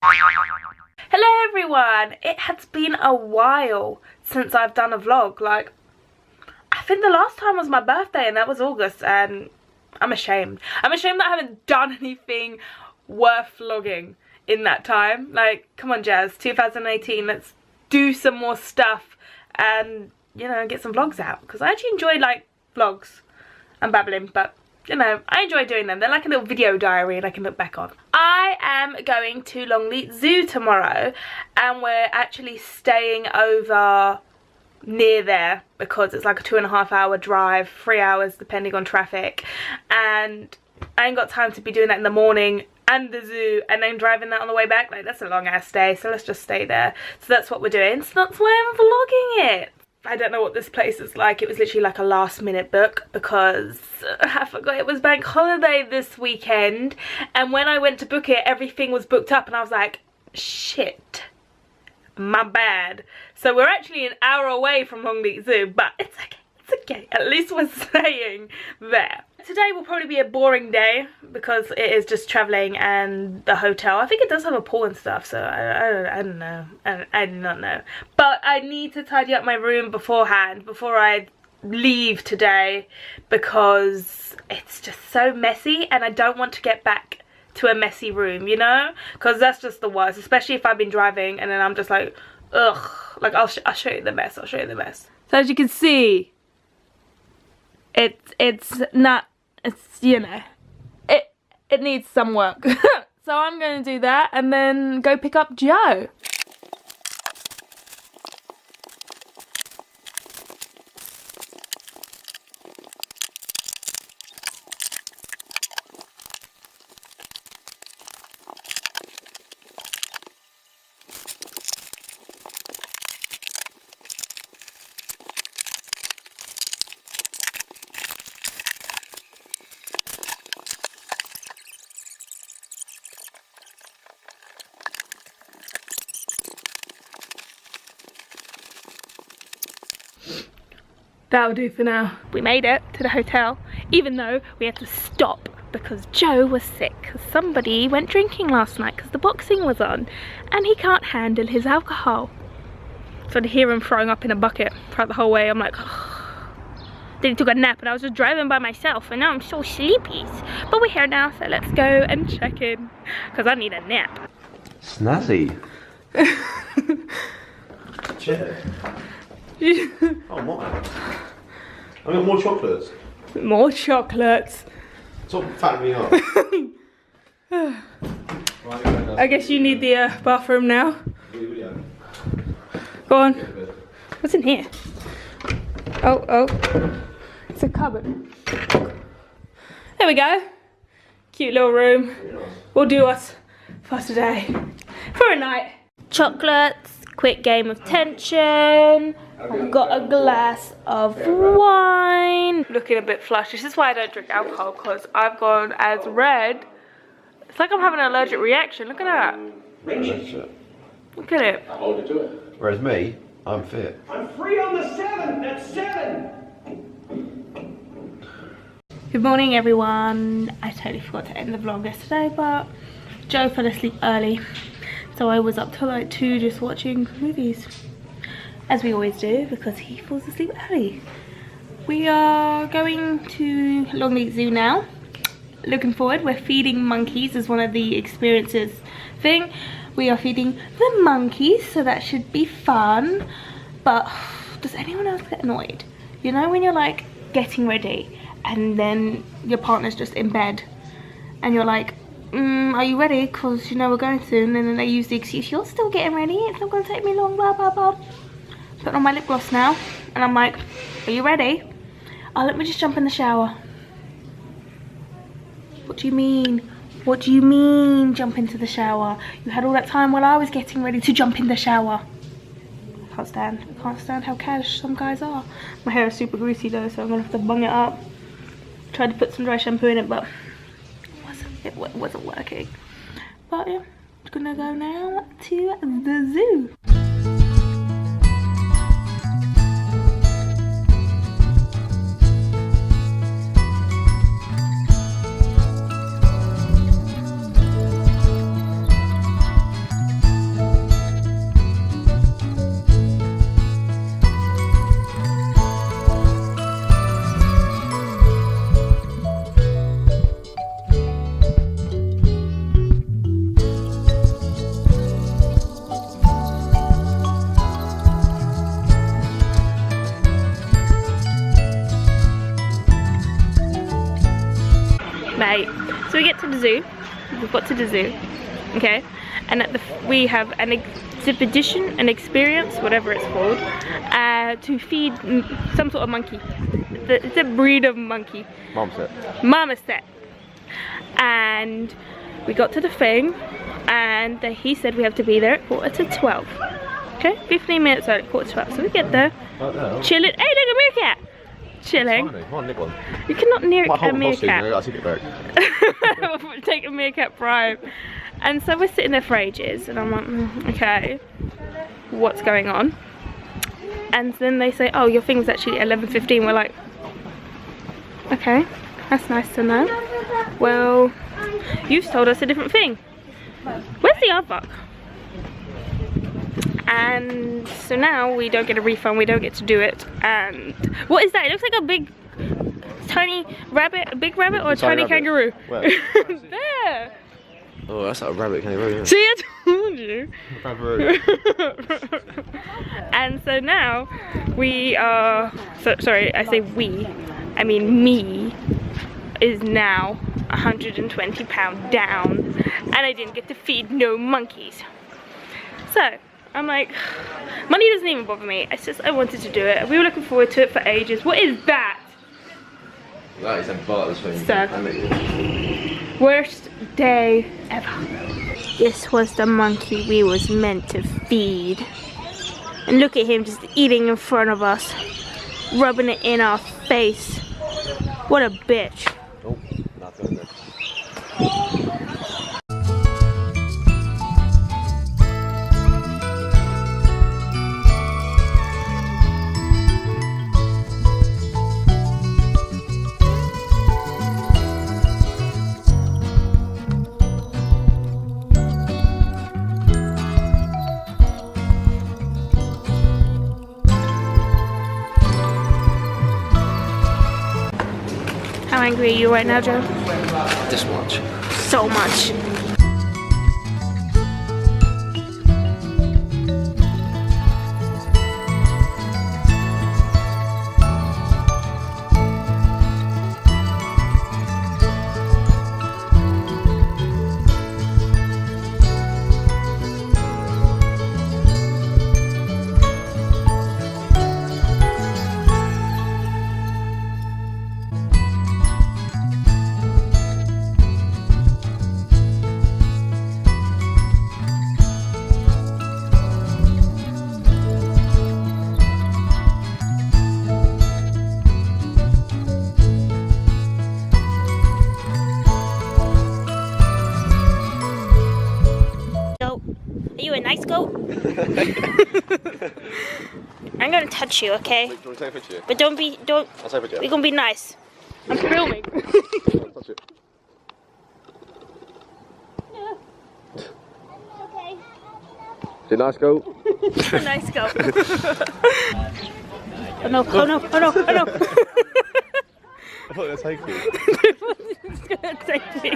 Hello everyone! It has been a while since I've done a vlog. Like, I think the last time was my birthday and that was August, and I'm ashamed. I'm ashamed that I haven't done anything worth vlogging in that time. Like, come on Jazz, 2018, let's do some more stuff and, you know, get some vlogs out. Because I actually enjoy, like, vlogs and babbling, but you know, I enjoy doing them. They're like a little video diary and I can look back on. I am going to Longleat Zoo tomorrow and we're actually staying over near there because it's like a 2.5 hour drive, 3 hours depending on traffic, and I ain't got time to be doing that in the morning and the zoo and then driving that on the way back. Like, that's a long ass day, so let's just stay there. So that's what we're doing. So that's why I'm vlogging it. I don't know what this place is like. It was literally like a last minute book because I forgot it was bank holiday this weekend, and when I went to book it everything was booked up and I was like, shit, my bad. So we're actually an hour away from Longleat Zoo, but it's okay, it's okay. At least we're staying there. Today will probably be a boring day because it is just traveling and the hotel. I think it does have a pool and stuff, so I don't know. I do not know. But I need to tidy up my room beforehand, before I leave today, because it's just so messy and I don't want to get back to a messy room, you know? Because that's just the worst, especially if I've been driving and then I'm just like, ugh. Like, I'll show you the mess, I'll show you the mess. So as you can see, it's not, it's, you know, it needs some work. So I'm going to do that and then go pick up Joe. That'll do for now. We made it to the hotel, even though we had to stop because Joe was sick. Somebody went drinking last night because the boxing was on and he can't handle his alcohol. So to hear him throwing up in a bucket throughout the whole way, I'm like, oh. Then he took a nap and I was just driving by myself and now I'm so sleepy. But we're here now, so let's go and check in because I need a nap. Snazzy. Cheers. Oh my. I got more chocolates. More chocolates. Stop fattening me up. I guess you need the bathroom now. Go on. What's in here? Oh. It's a cupboard. There we go. Cute little room. We'll do us for today. For a night. Chocolates. Quick game of tension. I've got a glass of wine. Looking a bit flushed. This is why I don't drink alcohol, because I've gone as red. It's like I'm having an allergic reaction. Look at that. Look at it. Hold it to it. Whereas me, I'm fit. I'm free on the 7th. That's 7. Good morning, everyone. I totally forgot to end the vlog yesterday, but Joe fell asleep early. So I was up till like 2 just watching movies. As we always do, because he falls asleep early. We are going to Longleat Zoo now. Looking forward. We're feeding monkeys as one of the experiences thing. We are feeding the monkeys, so that should be fun. But does anyone else get annoyed? You know, when you're like getting ready and then your partner's just in bed and you're like, are you ready? Because you know we're going soon. And then they use the excuse, you're still getting ready, it's not going to take me long, blah blah blah. Putting on my lip gloss now and I'm like, are you ready? Oh, let me just jump in the shower. What do you mean? What do you mean jump into the shower? You had all that time while I was getting ready to jump in the shower. I can't stand how cash some guys are. My hair is super greasy though, so I'm gonna have to bung it up. Tried to put some dry shampoo in it, but it wasn't working. But yeah, I'm gonna go now to the zoo. the zoo. We've got to the zoo, okay? And at we have an exhibition, an experience, whatever it's called, to feed some sort of monkey. It's a breed of monkey. Marmoset. And we got to the thing, and he said we have to be there at 11:45. Okay, 15 minutes early, 11:45. So we get there, chilling. Hey, look, a meerkat! Chilling. You cannot near a meerkat. I'll take it back. Take a meerkat bribe. And so we're sitting there for ages, and I'm like, okay, what's going on? And then they say, oh, your thing's actually 11:15. We're like, okay, that's nice to know. Well, you've told us a different thing. Where's the aardvark? And so now we don't get a refund, we don't get to do it. And what is that? It looks like a big, tiny rabbit, a big rabbit or a tiny kangaroo? Where? There! Oh, that's not a rabbit kangaroo, yeah. See, I told you. Kangaroo. And so now we are, sorry, I say we, I mean me, is now £120 down, and I didn't get to feed no monkeys. So I'm like, money doesn't even bother me. It's just I wanted to do it. We were looking forward to it for ages. What is that? That is a butter thing. So, worst day ever. This was the monkey we was meant to feed. And look at him just eating in front of us. Rubbing it in our face. What a bitch. Oh, not doing this. How angry are you right now, Joe? This much. So much. Are you a nice goat? I'm gonna touch you, okay? Do you want to take a picture? But don't. I'll take a picture. We're gonna be nice. I'm filming. Touch it. Okay. Is it nice goat? A nice goat. Oh no! Oh no! Oh no! Oh no! I thought they'd take you. It's gonna take me.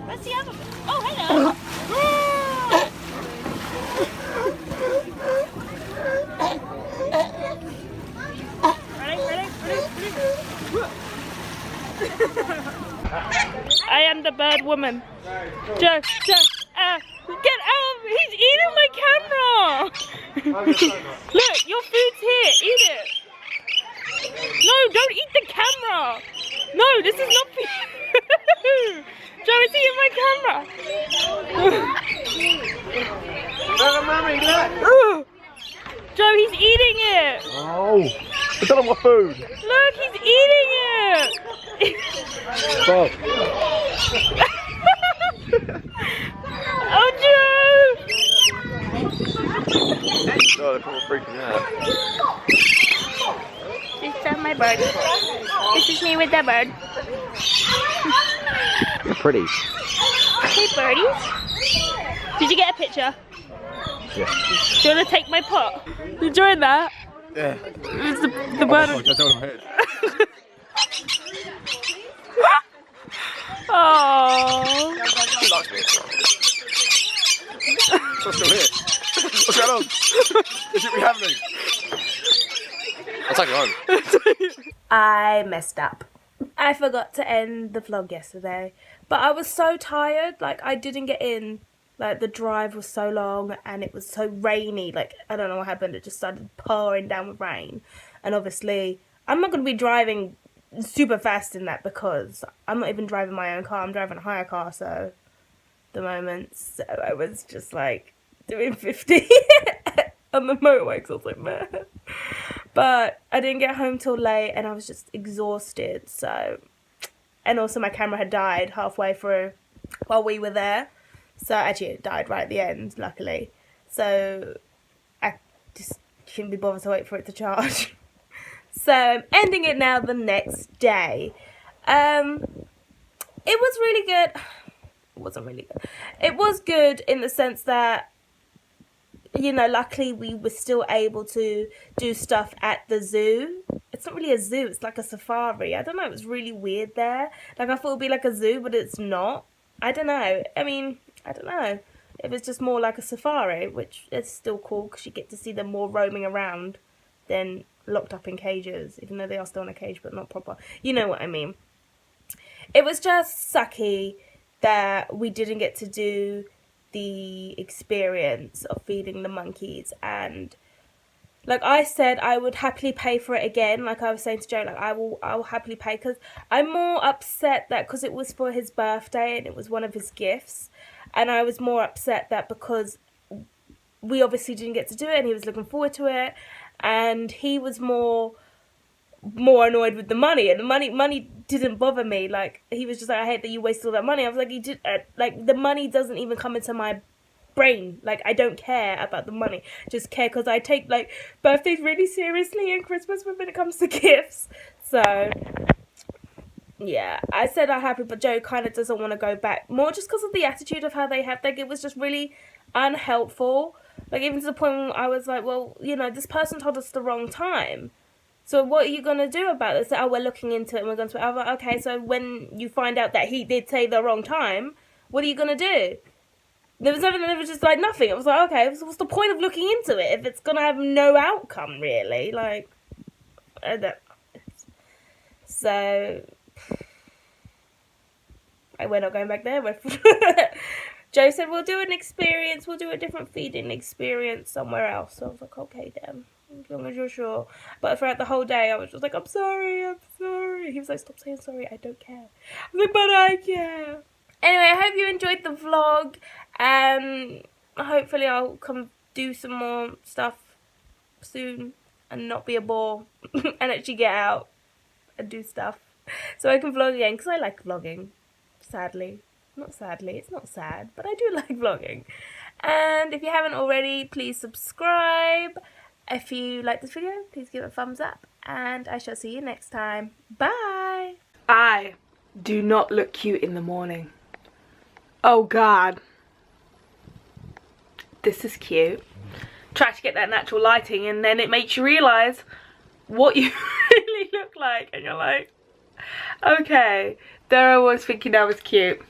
What's the other one? Oh, hello! I am the bird woman. Joe, get out! He's eating my camera! Look, your food's here. Eat it. No, don't eat the camera. No, this is not for you. Joe, is eating my camera. Mommy, look! Joe, he's eating it. Oh, it's not on my food. Look, he's eating it. Stop. Oh, Joe. Oh, they're probably freaking out. This is my bird. This is me with the bird. You're pretty. Hey birdies. Did you get a picture? Yeah. Do you want to take my pot? You enjoying that? Yeah. It's the bird. Oh, that's over my head. Oh. He likes me. I'm still here. What's going on? It should be happening. I'll take it home. I messed up. I forgot to end the vlog yesterday, but I was so tired, like I didn't get in, like the drive was so long and it was so rainy, like I don't know what happened, it just started pouring down with rain, and obviously I'm not going to be driving super fast in that because I'm not even driving my own car, I'm driving a hire car, so the moment, so I was just like doing 50 on the motorway because I was like, man. But I didn't get home till late and I was just exhausted, so, and also my camera had died halfway through while we were there, so actually it died right at the end, luckily, so I just couldn't be bothered to wait for it to charge. So I'm ending it now the next day. It was really good. It wasn't really good. It was good in the sense that, you know, luckily we were still able to do stuff at the zoo. It's not really a zoo, it's like a safari. I don't know, it was really weird there. Like I thought it would be like a zoo, but it's not. I don't know. I mean, I don't know. It was just more like a safari, which is still cool because you get to see them more roaming around than locked up in cages, even though they are still in a cage, but not proper. You know what I mean. It was just sucky that we didn't get to do the experience of feeding the monkeys, and like I said, I would happily pay for it again. Like I was saying to Joe, like I will happily pay, because I'm more upset that because it was for his birthday and it was one of his gifts, and I was more upset that because we obviously didn't get to do it and he was looking forward to it, and he was more annoyed with the money, and the money didn't bother me. Like he was just like, I hate that you wasted all that money. I was like, you did like the money doesn't even come into my brain. Like I don't care about the money, just care because I take like birthdays really seriously and Christmas when it comes to gifts. So yeah, I said I'm happy, but Joe kind of doesn't want to go back, more just because of the attitude of how they have. Like it was just really unhelpful, like even to the point when I was like, well, you know, this person told us the wrong time, so what are you going to do about this? Oh, we're looking into it and we're going to, I was like, okay, so when you find out that he did say the wrong time, what are you going to do? There was nothing, there was just like nothing. I was like, okay, so what's the point of looking into it if it's going to have no outcome, really? Like, I don't. So we're not going back there. Joe said, we'll do an experience, we'll do a different feeding experience somewhere else. So I was like, okay then, as long as you're sure. But throughout the whole day, I was just like, I'm sorry. He was like, stop saying sorry, I don't care. I was like, but I care. Anyway, I hope you enjoyed the vlog. Hopefully I'll come do some more stuff soon and not be a bore and actually get out and do stuff so I can vlog again, because I like vlogging, sadly. Not sadly, it's not sad, but I do like vlogging. And if you haven't already, please subscribe. If you like this video, please give it a thumbs up, and I shall see you next time. Bye! I do not look cute in the morning. Oh god. This is cute. Try to get that natural lighting and then it makes you realise what you really look like, and you're like, okay, there I was thinking I was cute.